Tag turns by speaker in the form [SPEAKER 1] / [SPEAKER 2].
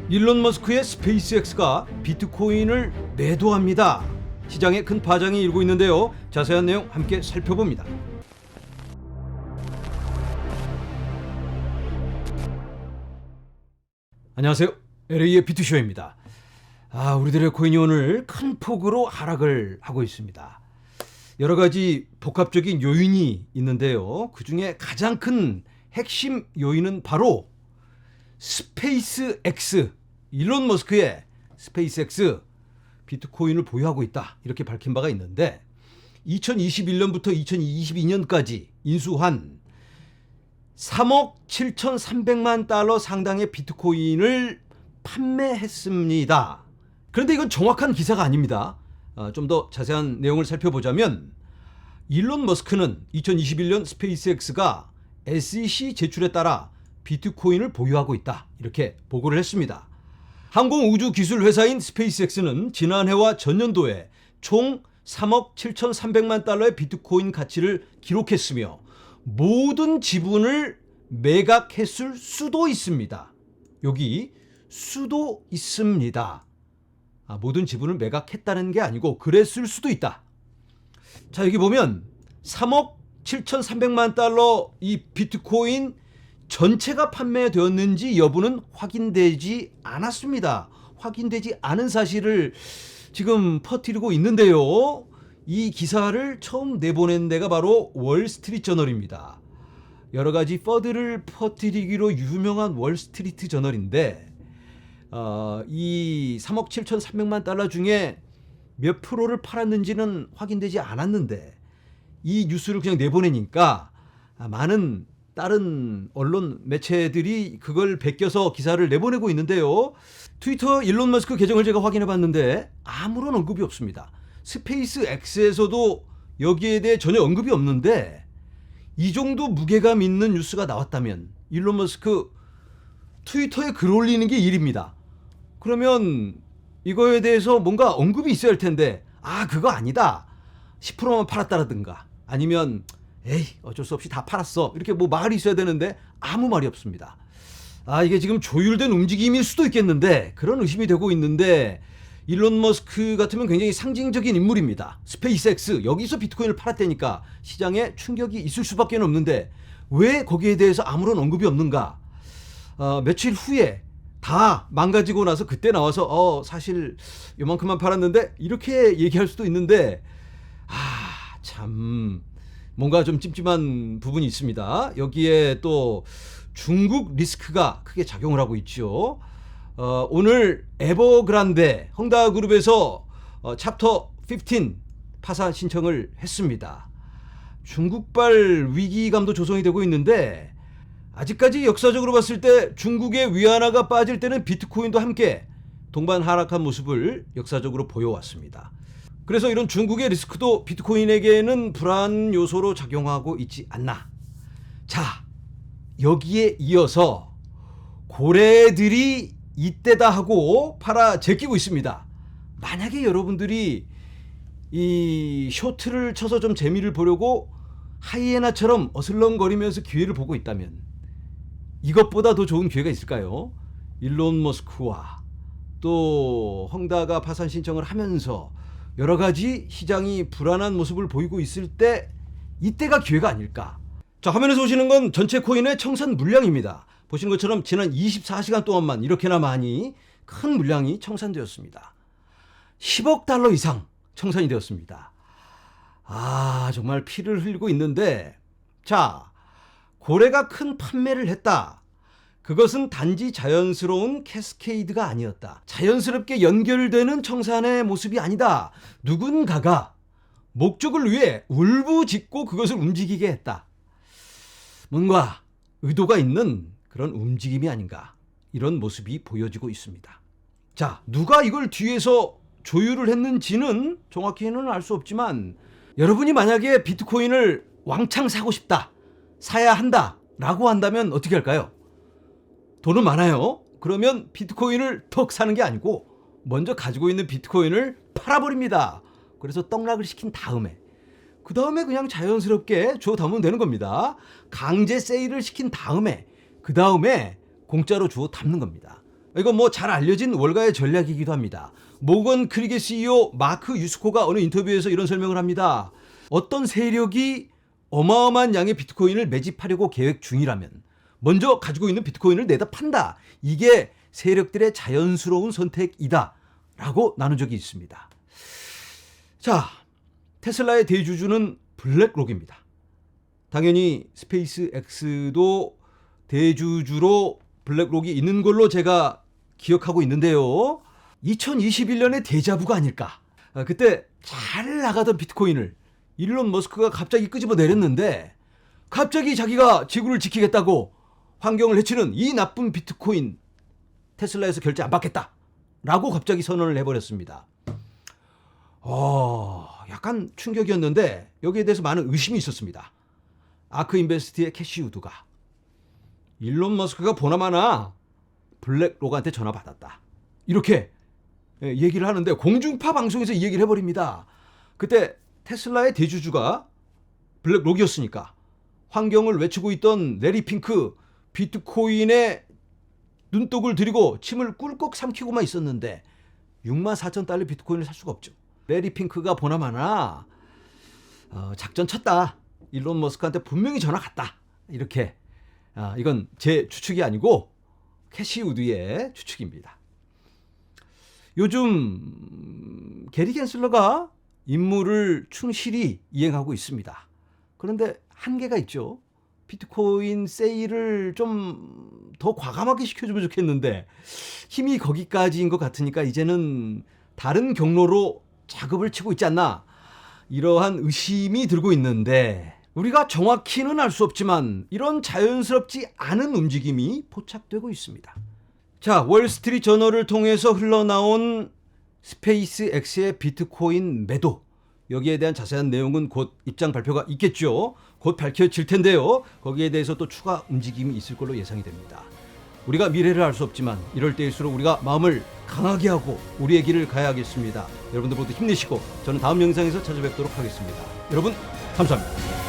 [SPEAKER 1] 일론 머스크의 스페이스X가 비트코인을 매도합니다. 시장에 큰 파장이 일고 있는데요. 자세한 내용 함께 살펴봅니다. 안녕하세요. LA의 비트쇼입니다. 우리들의 코인이 오늘 큰 폭으로 하락을 하고 있습니다. 여러 가지 복합적인 요인이 있는데요. 그 중에 가장 큰 핵심 요인은 바로 스페이스X, 일론 머스크의 스페이스X 비트코인을 보유하고 있다, 이렇게 밝힌 바가 있는데 2021년부터 2022년까지 인수한 3억 7,300만 달러 상당의 비트코인을 판매했습니다. 그런데 이건 정확한 기사가 아닙니다. 좀 더 자세한 내용을 살펴보자면 일론 머스크는 2021년 스페이스X가 SEC 제출에 따라 비트코인을 보유하고 있다, 이렇게 보고를 했습니다. 항공우주기술회사인 스페이스X는 지난해와 전년도에 총 3억 7,300만 달러의 비트코인 가치를 기록했으며 모든 지분을 매각했을 수도 있습니다. 여기 수도 있습니다. 모든 지분을 매각했다는 게 아니고 그랬을 수도 있다. 자, 여기 보면 3억 7,300만 달러 이 비트코인 전체가 판매되었는지 여부는 확인되지 않았습니다. 확인되지 않은 사실을 지금 퍼뜨리고 있는데요. 이 기사를 처음 내보낸 데가 바로 월스트리트저널입니다. 여러 가지 퍼드를 퍼뜨리기로 유명한 월스트리트저널인데 이 3억 7,300만 달러 중에 몇 프로를 팔았는지는 확인되지 않았는데 이 뉴스를 그냥 내보내니까 많은 다른 언론 매체들이 그걸 베껴서 기사를 내보내고 있는데요. 트위터 일론 머스크 계정을 제가 확인해 봤는데 아무런 언급이 없습니다. 스페이스 X에서도 여기에 대해 전혀 언급이 없는데 이 정도 무게감 있는 뉴스가 나왔다면 일론 머스크 트위터에 글 올리는 게 일입니다. 그러면 이거에 대해서 뭔가 언급이 있어야 할 텐데 그거 아니다, 10%만 팔았다라든가 아니면 에이 어쩔 수 없이 다 팔았어, 이렇게 뭐 말이 있어야 되는데 아무 말이 없습니다. 이게 지금 조율된 움직임일 수도 있겠는데 그런 의심이 되고 있는데 일론 머스크 같으면 굉장히 상징적인 인물입니다. 스페이스X 여기서 비트코인을 팔았다니까 시장에 충격이 있을 수밖에 없는데 왜 거기에 대해서 아무런 언급이 없는가. 며칠 후에 다 망가지고 나서 그때 나와서 사실 요만큼만 팔았는데 이렇게 얘기할 수도 있는데 참 뭔가 좀 찜찜한 부분이 있습니다. 여기에 또 중국 리스크가 크게 작용을 하고 있죠. 오늘 에버그란데 헝다그룹에서 챕터 15 파산 신청을 했습니다. 중국발 위기감도 조성이 되고 있는데 아직까지 역사적으로 봤을 때 중국의 위안화가 빠질 때는 비트코인도 함께 동반 하락한 모습을 역사적으로 보여왔습니다. 그래서 이런 중국의 리스크도 비트코인에게는 불안 요소로 작용하고 있지 않나. 자, 여기에 이어서 고래들이 이때다 하고 팔아 제끼고 있습니다. 만약에 여러분들이 이 쇼트를 쳐서 좀 재미를 보려고 하이에나처럼 어슬렁거리면서 기회를 보고 있다면 이것보다 더 좋은 기회가 있을까요? 일론 머스크와 또 헝다가 파산 신청을 하면서 여러 가지 시장이 불안한 모습을 보이고 있을 때 이때가 기회가 아닐까. 자, 화면에서 보시는 건 전체 코인의 청산 물량입니다. 보시는 것처럼 지난 24시간 동안만 이렇게나 많이 큰 물량이 청산되었습니다. 10억 달러 이상 청산이 되었습니다. 정말 피를 흘리고 있는데, 자, 고래가 큰 판매를 했다. 그것은 단지 자연스러운 캐스케이드가 아니었다. 자연스럽게 연결되는 청산의 모습이 아니다. 누군가가 목적을 위해 울부짖고 그것을 움직이게 했다. 뭔가 의도가 있는 그런 움직임이 아닌가, 이런 모습이 보여지고 있습니다. 자, 누가 이걸 뒤에서 조율을 했는지는 정확히는 알 수 없지만 여러분이 만약에 비트코인을 왕창 사고 싶다, 사야 한다 라고 한다면 어떻게 할까요? 돈은 많아요. 그러면 비트코인을 턱 사는 게 아니고 먼저 가지고 있는 비트코인을 팔아버립니다. 그래서 떡락을 시킨 다음에 그 다음에 그냥 자연스럽게 줘 담으면 되는 겁니다. 강제 세일을 시킨 다음에 그 다음에 공짜로 주워 담는 겁니다. 이건 뭐 잘 알려진 월가의 전략이기도 합니다. 모건 크리게 CEO 마크 유스코가 어느 인터뷰에서 이런 설명을 합니다. 어떤 세력이 어마어마한 양의 비트코인을 매집하려고 계획 중이라면 먼저 가지고 있는 비트코인을 내다 판다. 이게 세력들의 자연스러운 선택이다 라고 나눈 적이 있습니다. 자, 테슬라의 대주주는 블랙록입니다. 당연히 스페이스X도 대주주로 블랙록이 있는 걸로 제가 기억하고 있는데요. 2021년의 데자부가 아닐까. 그때 잘 나가던 비트코인을 일론 머스크가 갑자기 끄집어 내렸는데 갑자기 자기가 지구를 지키겠다고 환경을 해치는 이 나쁜 비트코인 테슬라에서 결제 안 받겠다라고 갑자기 선언을 해버렸습니다. 약간 충격이었는데 여기에 대해서 많은 의심이 있었습니다. 아크 인베스트의 캐시 우드가 일론 머스크가 보나마나 블랙록한테 전화 받았다. 이렇게 얘기를 하는데 공중파 방송에서 이 얘기를 해버립니다. 그때 테슬라의 대주주가 블랙록이었으니까 환경을 외치고 있던 레리 핑크 비트코인에 눈독을 들이고 침을 꿀꺽 삼키고만 있었는데 64,000달러 비트코인을 살 수가 없죠. 레리 핑크가 보나마나 작전 쳤다. 일론 머스크한테 분명히 전화 갔다. 이렇게 이건 제 추측이 아니고 캐시 우드의 추측입니다. 요즘 게리 갠슬러가 임무를 충실히 이행하고 있습니다. 그런데 한계가 있죠. 비트코인 세일을 좀 더 과감하게 시켜주면 좋겠는데 힘이 거기까지인 것 같으니까 이제는 다른 경로로 작업을 치고 있지 않나 이러한 의심이 들고 있는데 우리가 정확히는 알 수 없지만 이런 자연스럽지 않은 움직임이 포착되고 있습니다. 자, 월스트리트 저널을 통해서 흘러나온 스페이스X의 비트코인 매도, 여기에 대한 자세한 내용은 곧 입장 발표가 있겠죠. 곧 밝혀질 텐데요. 거기에 대해서 또 추가 움직임이 있을 걸로 예상이 됩니다. 우리가 미래를 알 수 없지만 이럴 때일수록 우리가 마음을 강하게 하고 우리의 길을 가야겠습니다. 여러분들 모두 힘내시고 저는 다음 영상에서 찾아뵙도록 하겠습니다. 여러분 감사합니다.